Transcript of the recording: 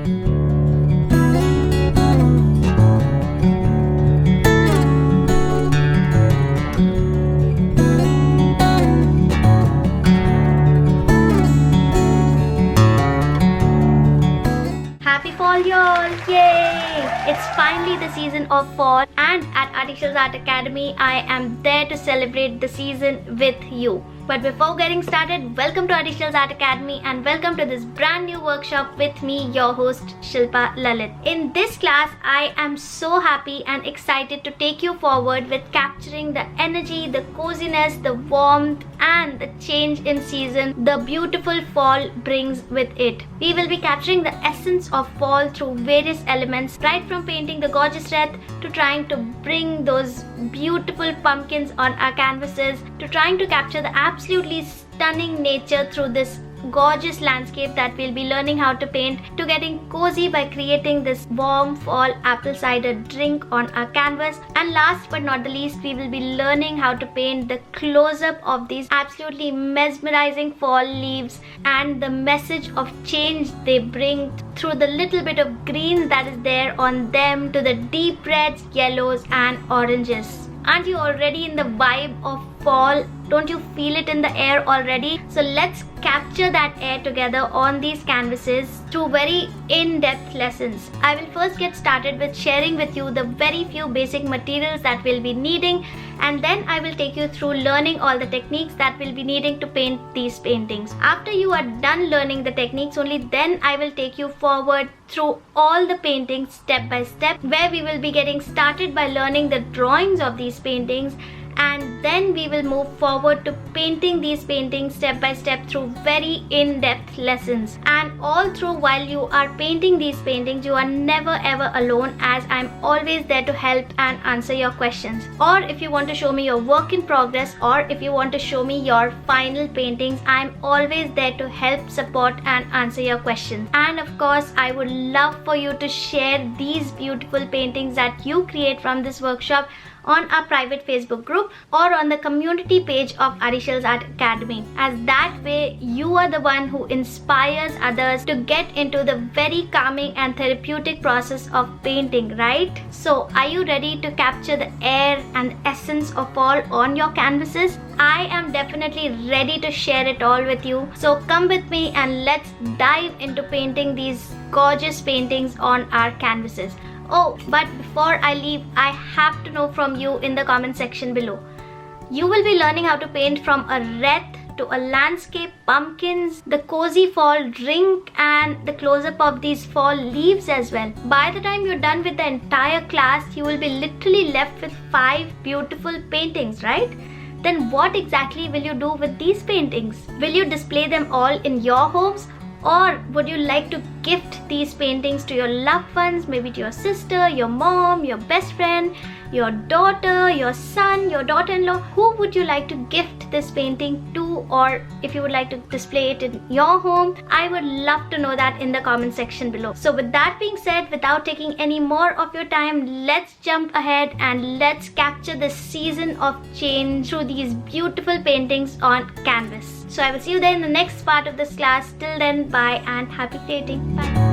Happy fall, y'all! Yay! It's finally the season of fall, and at Artyshils Art Academy, I am there to celebrate the season with you. But before getting started, welcome to Artyshils Art Academy and welcome to this brand new workshop with me, your host Shilpa Lalit. In this class, I am so happy and excited to take you forward with capturing the energy, the coziness, the warmth, and the change in season the beautiful fall brings with it. We will be capturing the essence of fall through various elements, right from painting the gorgeous wreath to trying to bring those beautiful pumpkins on our canvases, to trying to capture the absolutely stunning nature through this gorgeous landscape that we'll be learning how to paint, to getting cozy by creating this warm fall apple cider drink on our canvas, and last but not the least, we will be learning how to paint the close-up of these absolutely mesmerizing fall leaves and the message of change they bring through the little bit of green that is there on them to the deep reds, yellows and oranges. Aren't you already in the vibe of fall? Don't you feel it in the air already? So let's capture that air together on these canvases through very in-depth lessons. I will first get started with sharing with you the very few basic materials that we'll be needing, and then I will take you through learning all the techniques that we'll be needing to paint these paintings. After you are done learning the techniques, only then I will take you forward through all the paintings step by step, where we will be getting started by learning the drawings of these paintings, and then we will move forward to painting these paintings step by step through very in-depth lessons. And all through while you are painting these paintings, you are never ever alone, as I'm always there to help and answer your questions. Or if you want to show me your work in progress, or if you want to show me your final paintings, I'm always there to help, support and answer your questions. And of course, I would love for you to share these beautiful paintings that you create from this workshop on our private Facebook group or on the community page of Artyshils Art Academy, as that way you are the one who inspires others to get into the very calming and therapeutic process of painting, right? So are you ready to capture the air and the essence of fall on your canvases? I am definitely ready to share it all with you. So come with me and let's dive into painting these gorgeous paintings on our canvases. Oh, but before I leave, I have to know from you in the comment section below. You will be learning how to paint from a wreath to a landscape, pumpkins, the cozy fall drink and the close-up of these fall leaves as well. By the time you're done with the entire class, you will be literally left with 5 beautiful paintings, right? Then what exactly will you do with these paintings? Will you display them all in your homes? Or would you like to gift these paintings to your loved ones, maybe to your sister, your mom, your best friend, your daughter, your son, your daughter-in-law? Who would you like to gift this painting to, or if you would like to display it in your home? I would love to know that in the comment section below. So with that being said, without taking any more of your time, let's jump ahead and let's capture the season of change through these beautiful paintings on canvas. So I will see you there in the next part of this class. Till then, bye and happy creating. Bye.